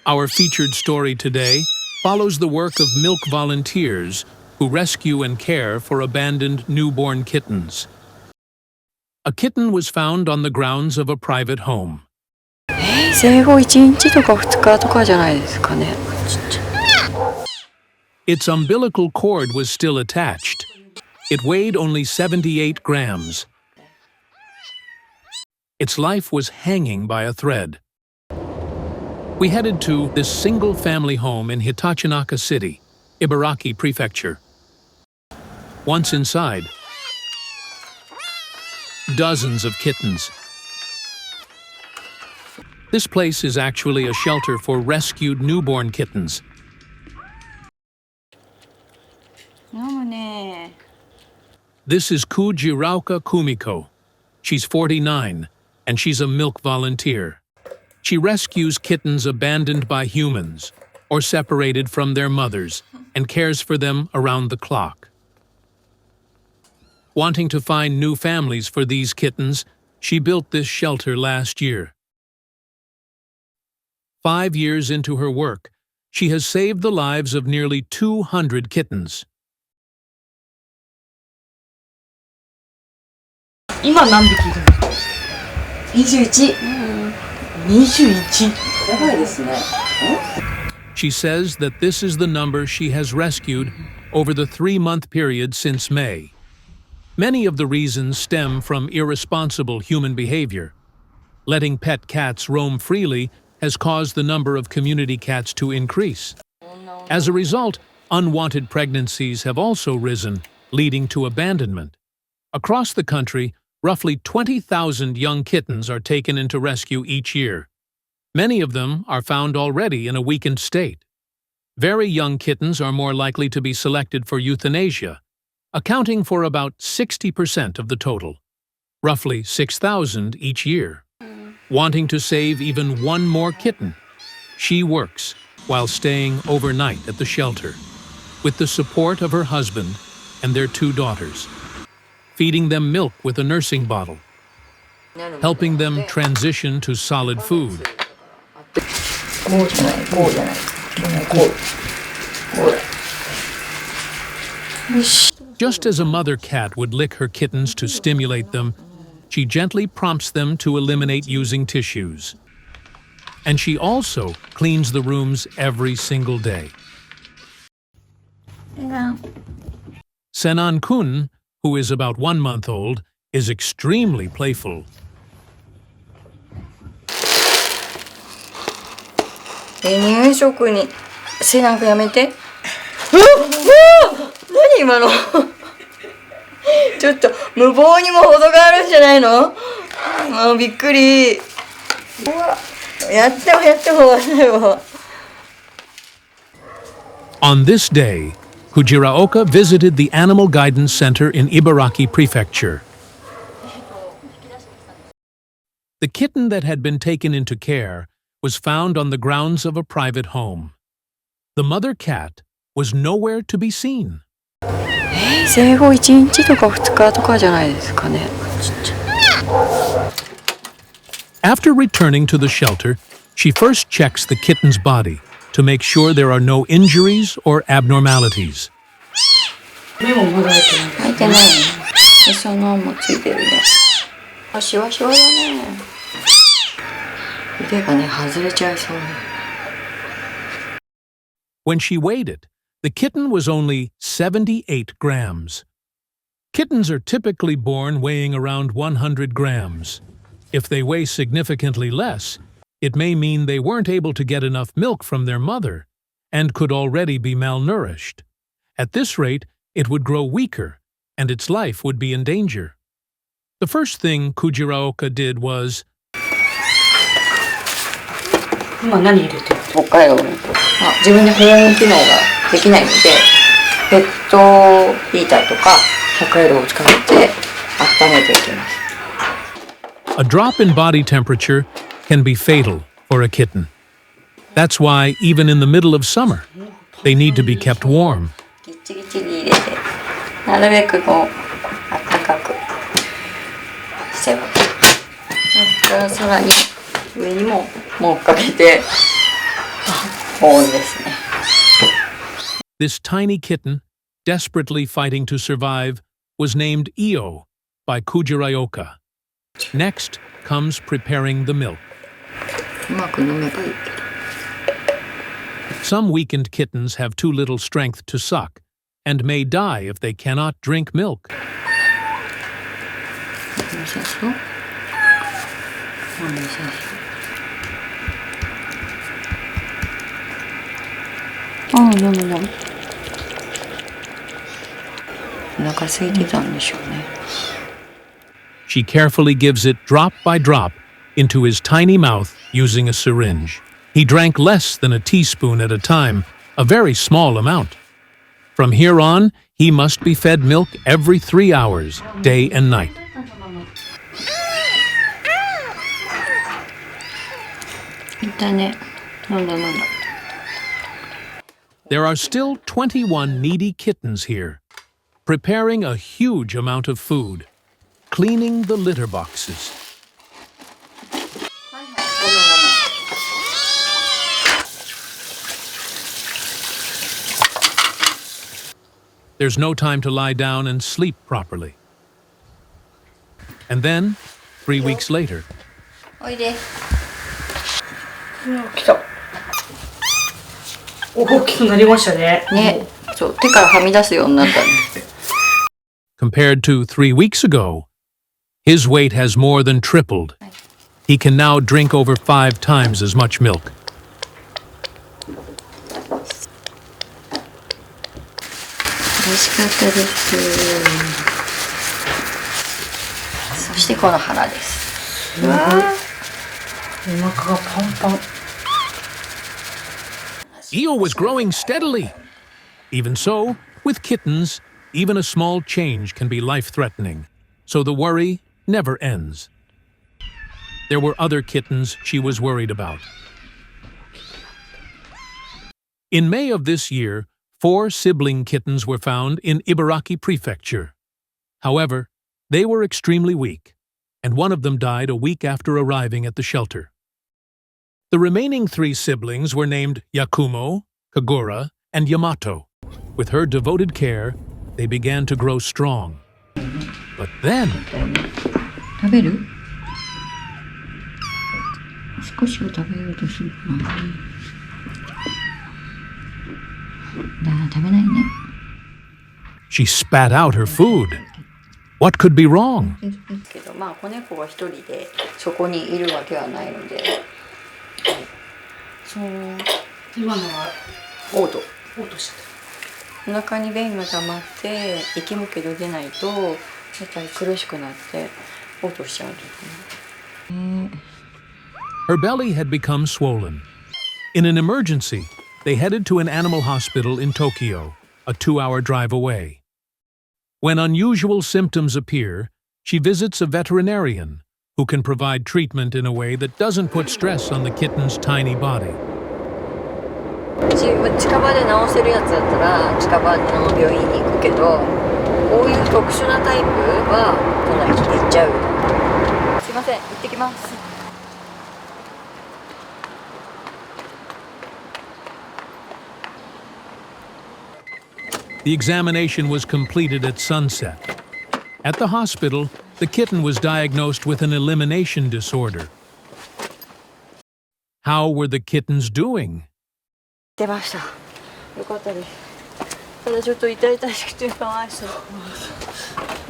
Our featured story today follows the work of milk volunteers who rescue and care for abandoned newborn kittens. A kitten was found on the grounds of a private home. 生後1日とか2日とかじゃないですかね。 Its umbilical cord was still attached. It weighed only 78 grams. Its life was hanging by a thread. We headed to this single-family home in Hitachinaka City, Ibaraki Prefecture. Once inside, dozens of kittens. This place is actually a shelter for rescued newborn kittens. This is Kujirauka Kumiko. She's 49, and she's a milk volunteer. She rescues kittens abandoned by humans or separated from their mothers and cares for them around the clock. Wanting to find new families for these kittens, she built this shelter last year. 5 years into her work, she has saved the lives of nearly 200 kittens. 今何匹いるんですか？21。21。やばいですね。She says that this is the number she has rescued over the 3-month period since May. Many of the reasons stem from irresponsible human behavior. Letting pet cats roam freely has caused the number of community cats to increase. As a result, unwanted pregnancies have also risen, leading to abandonment. Across the country, roughly 20,000 young kittens are taken into rescue each year. Many of them are found already in a weakened state. Very young kittens are more likely to be selected for euthanasia, accounting for about 60% of the total, roughly 6,000 each year. Wanting to save even one more kitten, she works while staying overnight at the shelter, with the support of her husband and their 2 daughters, feeding them milk with a nursing bottle, helping them transition to solid food. Just as a mother cat would lick her kittens to stimulate them, she gently prompts them to eliminate using tissues. And she also cleans the rooms every single day. Senan-kun, who is about 1 month old, is extremely playful. 入植に背中やめて。何今の。ちょっと無謀にも程があるんじゃないの？もうびっくり。やってもないわ。On this day, Kujiraoka visited the Animal Guidance Center in Ibaraki Prefecture. The kitten that had been taken into care was found on the grounds of a private home. The mother cat was nowhere to be seen. 生後1日とか2日とかじゃないですかね。 After returning to the shelter, she first checks the kitten's body to make sure there are no injuries or abnormalities. 目もまだ開いてない。開いてない。餌のもついてるね。シワシワだね。腕がね、外れちゃいそうね。 When she weighed it, the kitten was only 78 grams. Kittens are typically born weighing around 100 grams. If they weigh significantly less, it may mean they weren't able to get enough milk from their mother and could already be malnourished. At this rate, it would grow weaker and its life would be in danger. The first thing Kujiraoka did was 今何入れてる？北海道の自分で保温機能ができないので、ペットヒーターとか北海道を使って温めていきます。 a drop in body temperature can be fatal for a kitten. That's why, even in the middle of summer, they need to be kept warm. ギチギチに入れて、なるべくこう暖かくしてます。さらに上にも毛布かけて、保温ですね。This tiny kitten, desperately fighting to survive, was named Io by Kujiraoka. Next comes preparing the milk. うまく飲めばいいけど。 Some weakened kittens have too little strength to suck and may die if they cannot drink milk. 良さそう。良さそう。飲む飲む。お腹空いてたんでしょうね。 She carefully gives it drop by drop into his tiny mouth using a syringe. He drank less than a teaspoon at a time, a very small amount. From here on, he must be fed milk every 3 hours, day and night. いったね。飲んだ飲んだ。 There are still 21 needy kittens here, preparing a huge amount of food, cleaning the litter boxes. There's no time to lie down and sleep properly. And then, 3 weeks later, おいで。来た。大きくなりましたね。ね、そう、手からはみ出すようになったね。 compared to 3 weeks ago, his weight has more than tripled. He can now drink over 5 times as much milk. 美味しかったです。そしてこの花です。うわー。お腹がパンパン。 Io was growing steadily. Even so, with kittens, even a small change can be life-threatening, so the worry never ends. There were other kittens she was worried about. In May of this year, 4 sibling kittens were found in Ibaraki Prefecture. However, they were extremely weak, and one of them died a week after arriving at the shelter. The remaining 3 siblings were named Yakumo, Kagura, and Yamato. With her devoted care, they began to grow strong. But then... 食べる？少しを食べようとするかな。だから食べないね。 She spat out her food. What could be wrong? けどまあ子猫が一人でそこにいるわけはないので。そう。今のは嘔吐。嘔吐した。お腹に便が溜まって息むけど出ないとやっぱり苦しくなって嘔吐しちゃうんですね。Her belly had become swollen. In an emergency, they headed to an animal hospital in Tokyo, a 2-hour drive away. When unusual symptoms appear, she visits a veterinarian who can provide treatment in a way that doesn't put stress on the kitten's tiny body. 近場で治せるやつだったら近場の病院に行くけどこういう特殊なタイプは都内に行っちゃう。すいません、行ってきます。 The examination was completed at sunset. At the hospital, the kitten was diagnosed with an elimination disorder. How were the kittens doing? 出ました。よかったです。ただちょっと痛々しくてかわいそう。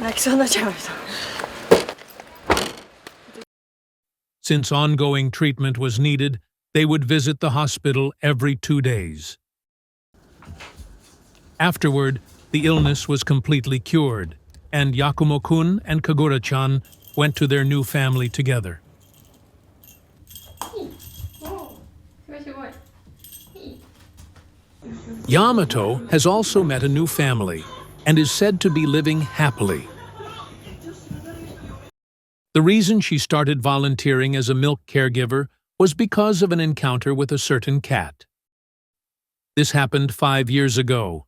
泣きそうになっちゃいました。 Since ongoing treatment was needed, they would visit the hospital every 2 days. Afterward, the illness was completely cured, and Yakumo-kun and Kagura-chan went to their new family together. Yamato has also met a new family and is said to be living happily. The reason she started volunteering as a milk caregiver was because of an encounter with a certain cat. This happened 5 years ago.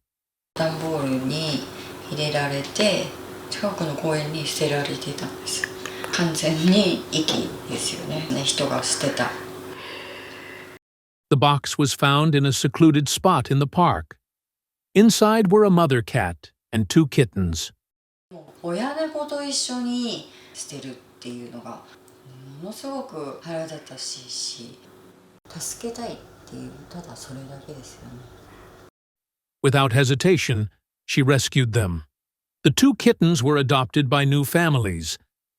段ボールに入れられて近くの公園に捨てられてたんです。完全に遺棄ですよね。人が捨てた。The The box was found in a secluded spot in the park. Inside were a mother cat and 2 kittens. 親猫と一緒に捨てるっていうのがものすごく腹立たしいし、助けたいっていうただそれだけですよね。Without hesitation, she rescued them. The 2 kittens were adopted by new families,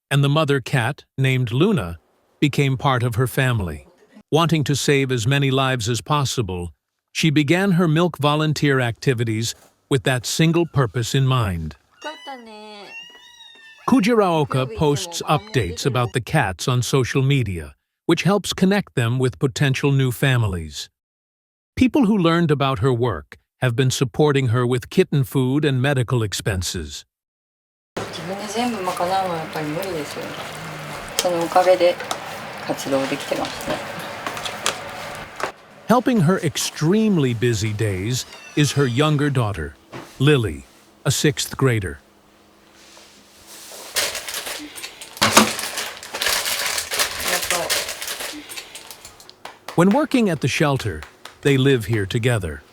and the mother cat, named Luna, became part of her family. Wanting to save as many lives as possible, she began her milk volunteer activities with that single purpose in mind. Kujiraoka posts updates about the cats on social media, which helps connect them with potential new families. People who learned about her work have been supporting her with kitten food and medical expenses. 自分で全部賄うのはやっぱり無理ですよ。そのおかげで活動できてますね。Helping her extremely busy days is her younger daughter, Lily, a 6th grader. When working at the shelter, they live here together.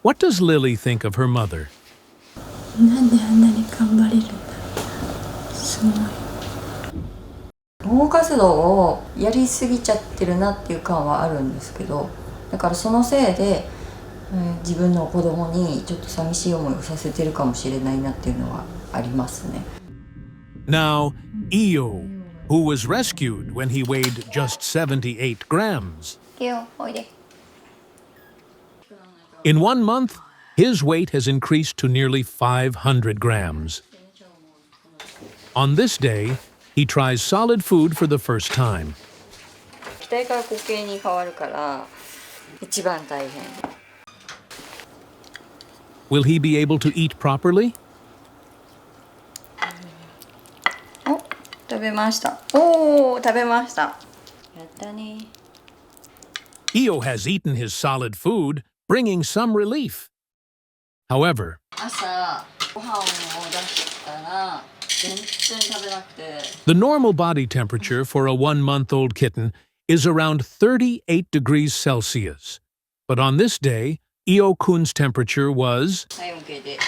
What does Lily think of her mother? なんであんなに頑張れるんだろう。すごい。保護活動をやりすぎちゃってるなっていう感はあるんですけど、だからそのせいで、自分の子供にちょっと寂しい思いをさせてるかもしれないなっていうのはありますね。Now, Io, who was rescued when he weighed just 78 grams. おいで。In 1 month, his weight has increased to nearly 500 grams. On this day, he tries solid food for the first time. 気体から固形に変わるから一番大変。Will he be able to eat properly? お、食べました。おー、食べました。やったね。Io has eaten his solid food, bringing some relief. However, 朝ご飯を出したら全然食べなくて。 the normal body temperature for a 1-month-old kitten is around 38 degrees Celsius. But on this day, Io-kun's temperature was 体温計で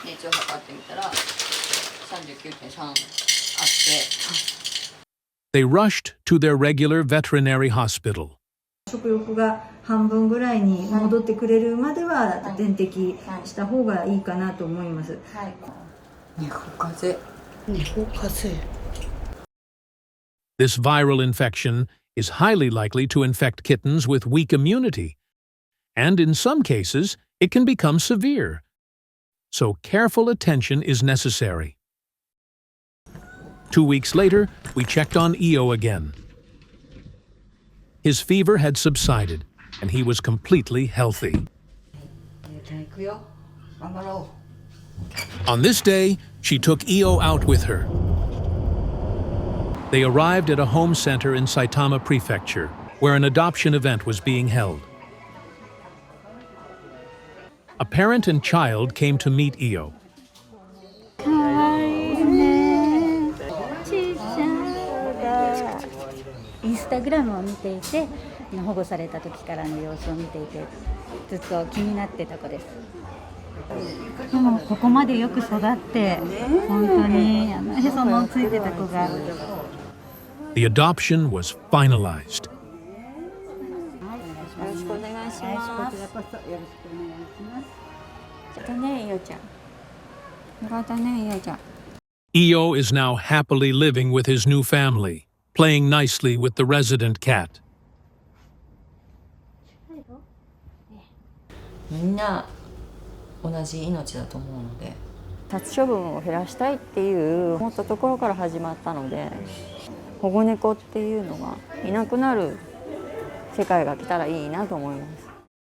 熱を測ってみたら 39.3 あって。 they rushed to their regular veterinary hospital. 食欲が半分ぐらいに戻ってくれるまでは点滴した方がいいかなと思います。猫風邪。猫風邪。 This viral infection is highly likely to infect kittens with weak immunity, and in some cases, it can become severe. So careful attention is necessary. 2 weeks later, we checked on Io again. His fever had subsided, and he was completely healthy. On this day, she took Io out with her. They arrived at a home center in Saitama Prefecture, where an adoption event was being held. A parent and child came to meet Io. インスタグラムを見ていて、保護された時からの様子を見ていて、ずっと気になってた子です。でもここまでよく育って、本当にへそのついてた子が。The adoption was finalized. よろしくお願いします。こちらこそよろしくお願いします。よかったね、イオちゃん。よかったね、イオちゃん。 Io is now happily living with his new family, playing nicely with the resident cat. みんな同じ命だと思うので、殺処分を減らしたいっていう思ったところから始まったので、保護猫っていうのがいなくなる世界が来たらいいなと思います。